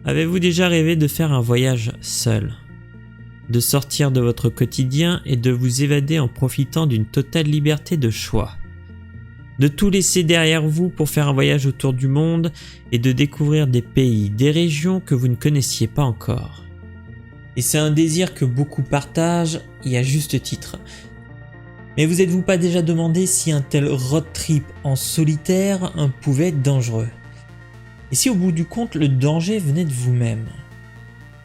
Avez-vous déjà rêvé de faire un voyage seul? De sortir de votre quotidien et de vous évader en profitant d'une totale liberté de choix? De tout laisser derrière vous pour faire un voyage autour du monde et de découvrir des pays, des régions que vous ne connaissiez pas encore? Et c'est un désir que beaucoup partagent, et à juste titre. Mais vous êtes-vous pas déjà demandé si un tel road trip en solitaire pouvait être dangereux? Et si au bout du compte le danger venait de vous-même?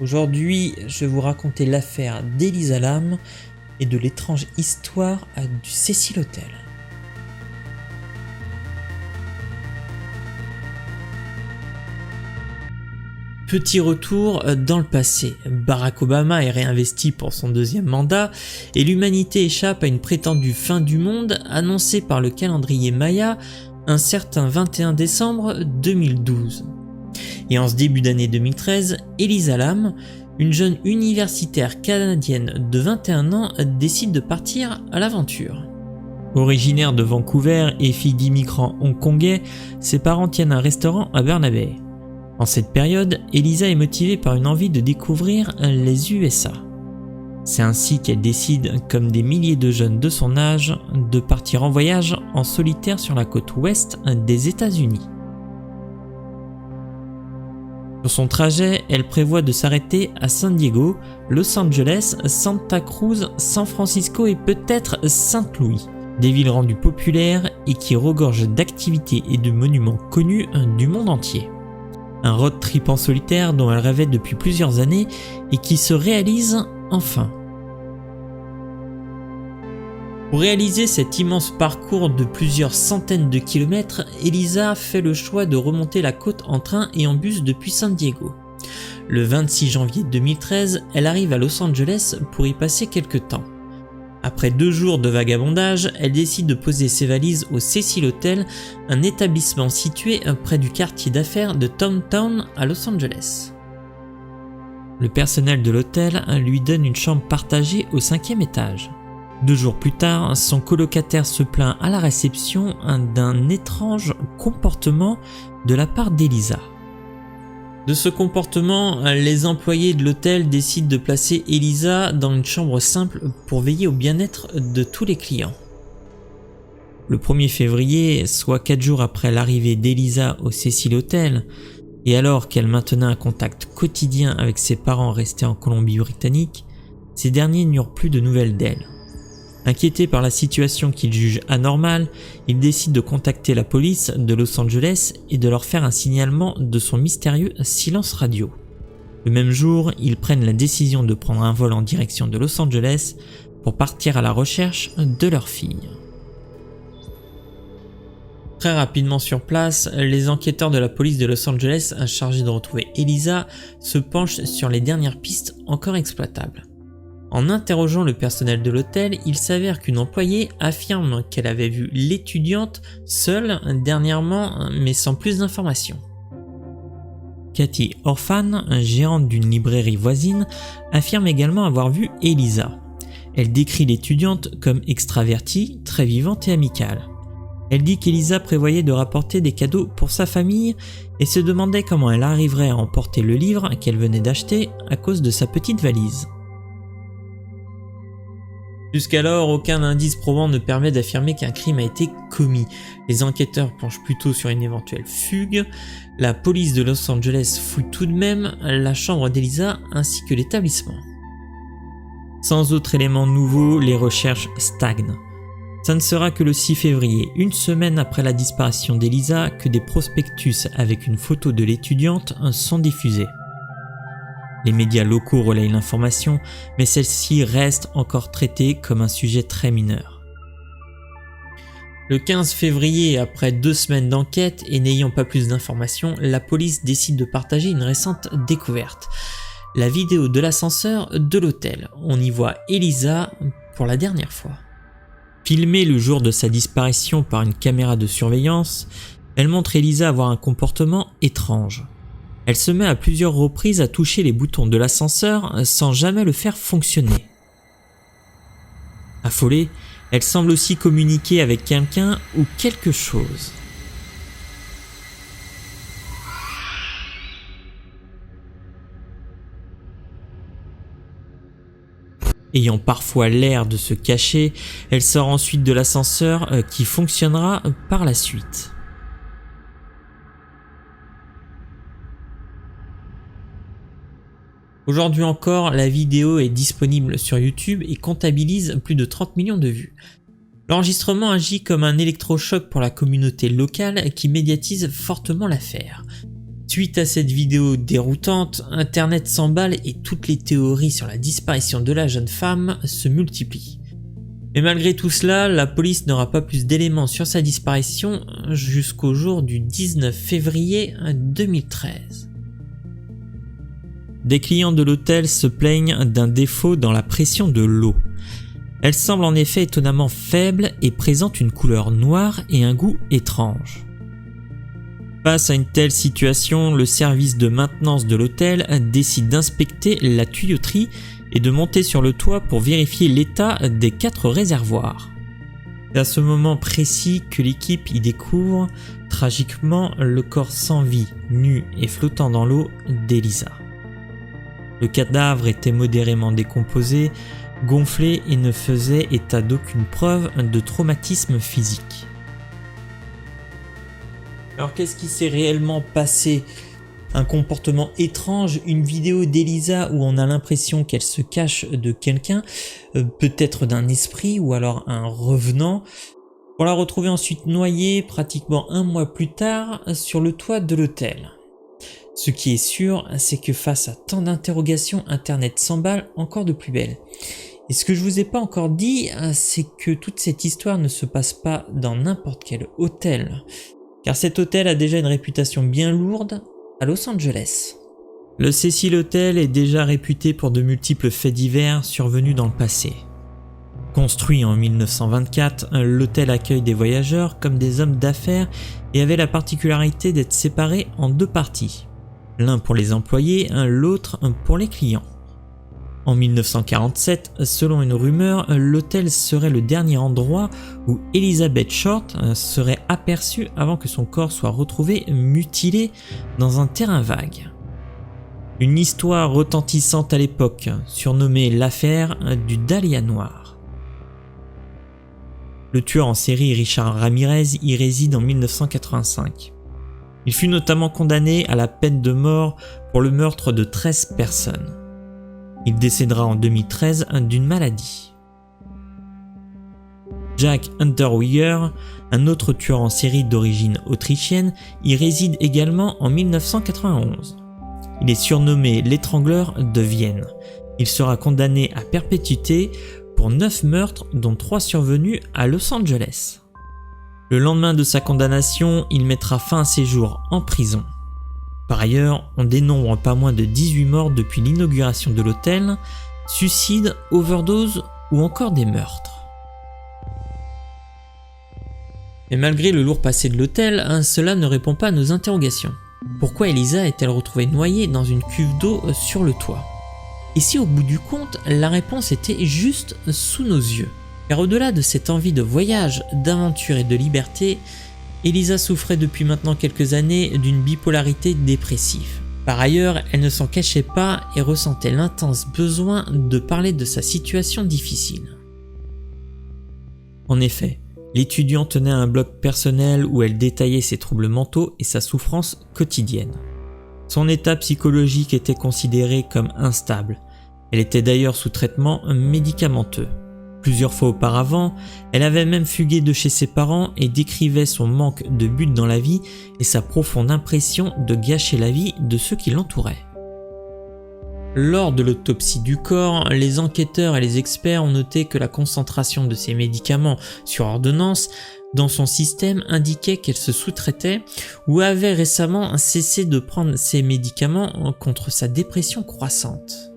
Aujourd'hui, je vais vous raconter l'affaire d'Elisa Lam et de l'étrange histoire du Cecil Hotel. Petit retour dans le passé. Barack Obama est réinvesti pour son deuxième mandat et l'humanité échappe à une prétendue fin du monde annoncée par le calendrier Maya un certain 21 décembre 2012. Et en ce début d'année 2013, Elisa Lam, une jeune universitaire canadienne de 21 ans, décide de partir à l'aventure. Originaire de Vancouver et fille d'immigrants hongkongais, ses parents tiennent un restaurant à Burnaby Bay. En cette période, Elisa est motivée par une envie de découvrir les USA. C'est ainsi qu'elle décide, comme des milliers de jeunes de son âge, de partir en voyage en solitaire sur la côte ouest des États-Unis. Sur son trajet, elle prévoit de s'arrêter à San Diego, Los Angeles, Santa Cruz, San Francisco et peut-être Saint-Louis, des villes rendues populaires et qui regorgent d'activités et de monuments connus du monde entier. Un road trip en solitaire dont elle rêvait depuis plusieurs années et qui se réalise enfin. Pour réaliser cet immense parcours de plusieurs centaines de kilomètres, Elisa fait le choix de remonter la côte en train et en bus depuis San Diego. Le 26 janvier 2013, elle arrive à Los Angeles pour y passer quelques temps. Après 2 jours de vagabondage, elle décide de poser ses valises au Cecil Hotel, un établissement situé près du quartier d'affaires de Downtown à Los Angeles. Le personnel de l'hôtel lui donne une chambre partagée au 5e étage. 2 jours plus tard, son colocataire se plaint à la réception d'un étrange comportement de la part d'Elisa. De ce comportement, les employés de l'hôtel décident de placer Elisa dans une chambre simple pour veiller au bien-être de tous les clients. Le 1er février, soit 4 jours après l'arrivée d'Elisa au Cecil Hotel, et alors qu'elle maintenait un contact quotidien avec ses parents restés en Colombie-Britannique, ces derniers n'eurent plus de nouvelles d'elle. Inquiété par la situation qu'il juge anormale, il décide de contacter la police de Los Angeles et de leur faire un signalement de son mystérieux silence radio. Le même jour, ils prennent la décision de prendre un vol en direction de Los Angeles pour partir à la recherche de leur fille. Très rapidement sur place, les enquêteurs de la police de Los Angeles chargés de retrouver Elisa se penchent sur les dernières pistes encore exploitables. En interrogeant le personnel de l'hôtel, il s'avère qu'une employée affirme qu'elle avait vu l'étudiante seule dernièrement, mais sans plus d'informations. Cathy Orphan, gérante d'une librairie voisine, affirme également avoir vu Elisa. Elle décrit l'étudiante comme extravertie, très vivante et amicale. Elle dit qu'Elisa prévoyait de rapporter des cadeaux pour sa famille et se demandait comment elle arriverait à emporter le livre qu'elle venait d'acheter à cause de sa petite valise. Jusqu'alors, aucun indice probant ne permet d'affirmer qu'un crime a été commis. Les enquêteurs penchent plutôt sur une éventuelle fugue. La police de Los Angeles fouille tout de même la chambre d'Elisa ainsi que l'établissement. Sans autre élément nouveau, les recherches stagnent. Ça ne sera que le 6 février, une semaine après la disparition d'Elisa, que des prospectus avec une photo de l'étudiante sont diffusés. Les médias locaux relayent l'information, mais celle-ci reste encore traitée comme un sujet très mineur. Le 15 février, après 2 semaines d'enquête et n'ayant pas plus d'informations, la police décide de partager une récente découverte. La vidéo de l'ascenseur de l'hôtel. On y voit Elisa pour la dernière fois. Filmée le jour de sa disparition par une caméra de surveillance, elle montre Elisa avoir un comportement étrange. Elle se met à plusieurs reprises à toucher les boutons de l'ascenseur sans jamais le faire fonctionner. Affolée, elle semble aussi communiquer avec quelqu'un ou quelque chose. Ayant parfois l'air de se cacher, elle sort ensuite de l'ascenseur qui fonctionnera par la suite. Aujourd'hui encore, la vidéo est disponible sur YouTube et comptabilise plus de 30 millions de vues. L'enregistrement agit comme un électrochoc pour la communauté locale qui médiatise fortement l'affaire. Suite à cette vidéo déroutante, Internet s'emballe et toutes les théories sur la disparition de la jeune femme se multiplient. Mais malgré tout cela, la police n'aura pas plus d'éléments sur sa disparition jusqu'au jour du 19 février 2013. Des clients de l'hôtel se plaignent d'un défaut dans la pression de l'eau. Elle semble en effet étonnamment faible et présente une couleur noire et un goût étrange. Face à une telle situation, le service de maintenance de l'hôtel décide d'inspecter la tuyauterie et de monter sur le toit pour vérifier l'état des 4 réservoirs. C'est à ce moment précis que l'équipe y découvre tragiquement le corps sans vie, nu et flottant dans l'eau d'Elisa. Le cadavre était modérément décomposé, gonflé et ne faisait état d'aucune preuve de traumatisme physique. Alors qu'est-ce qui s'est réellement passé? Un comportement étrange, une vidéo d'Elisa où on a l'impression qu'elle se cache de quelqu'un, peut-être d'un esprit ou alors un revenant, pour la retrouver ensuite noyée pratiquement un mois plus tard sur le toit de l'hôtel. Ce qui est sûr, c'est que face à tant d'interrogations, Internet s'emballe encore de plus belle. Et ce que je vous ai pas encore dit, c'est que toute cette histoire ne se passe pas dans n'importe quel hôtel. Car cet hôtel a déjà une réputation bien lourde à Los Angeles. Le Cecil Hotel est déjà réputé pour de multiples faits divers survenus dans le passé. Construit en 1924, l'hôtel accueille des voyageurs comme des hommes d'affaires et avait la particularité d'être séparé en 2 parties. L'un pour les employés, l'autre pour les clients. En 1947, selon une rumeur, l'hôtel serait le dernier endroit où Elizabeth Short serait aperçue avant que son corps soit retrouvé mutilé dans un terrain vague. Une histoire retentissante à l'époque, surnommée l'affaire du Dahlia noir. Le tueur en série Richard Ramirez y réside en 1985. Il fut notamment condamné à la peine de mort pour le meurtre de 13 personnes. Il décédera en 2013 d'une maladie. Jack Unterweger, un autre tueur en série d'origine autrichienne, y réside également en 1991. Il est surnommé l'étrangleur de Vienne. Il sera condamné à perpétuité pour 9 meurtres dont 3 survenus à Los Angeles. Le lendemain de sa condamnation, il mettra fin à ses jours en prison. Par ailleurs, on dénombre pas moins de 18 morts depuis l'inauguration de l'hôtel, suicides, overdoses ou encore des meurtres. Mais malgré le lourd passé de l'hôtel, cela ne répond pas à nos interrogations. Pourquoi Elisa est-elle retrouvée noyée dans une cuve d'eau sur le toit? Et si au bout du compte, la réponse était juste sous nos yeux? Car au-delà de cette envie de voyage, d'aventure et de liberté, Elisa souffrait depuis maintenant quelques années d'une bipolarité dépressive. Par ailleurs, elle ne s'en cachait pas et ressentait l'intense besoin de parler de sa situation difficile. En effet, l'étudiante tenait un blog personnel où elle détaillait ses troubles mentaux et sa souffrance quotidienne. Son état psychologique était considéré comme instable. Elle était d'ailleurs sous traitement médicamenteux. Plusieurs fois auparavant, elle avait même fugué de chez ses parents et décrivait son manque de but dans la vie et sa profonde impression de gâcher la vie de ceux qui l'entouraient. Lors de l'autopsie du corps, les enquêteurs et les experts ont noté que la concentration de ces médicaments sur ordonnance dans son système indiquait qu'elle se sous-traitait ou avait récemment cessé de prendre ces médicaments contre sa dépression croissante.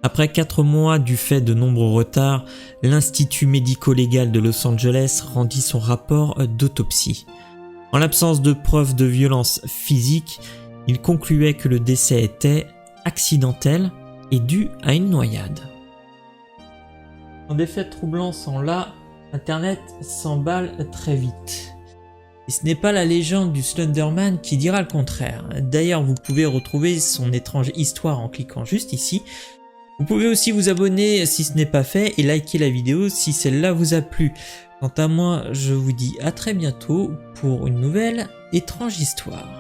Après 4 mois du fait de nombreux retards, l'Institut médico-légal de Los Angeles rendit son rapport d'autopsie. En l'absence de preuves de violence physique, il concluait que le décès était accidentel et dû à une noyade. Quand des faits troublants sont là, Internet s'emballe très vite. Et ce n'est pas la légende du Slenderman qui dira le contraire. D'ailleurs, vous pouvez retrouver son étrange histoire en cliquant juste ici. Vous pouvez aussi vous abonner si ce n'est pas fait et liker la vidéo si celle-là vous a plu. Quant à moi, je vous dis à très bientôt pour une nouvelle étrange histoire.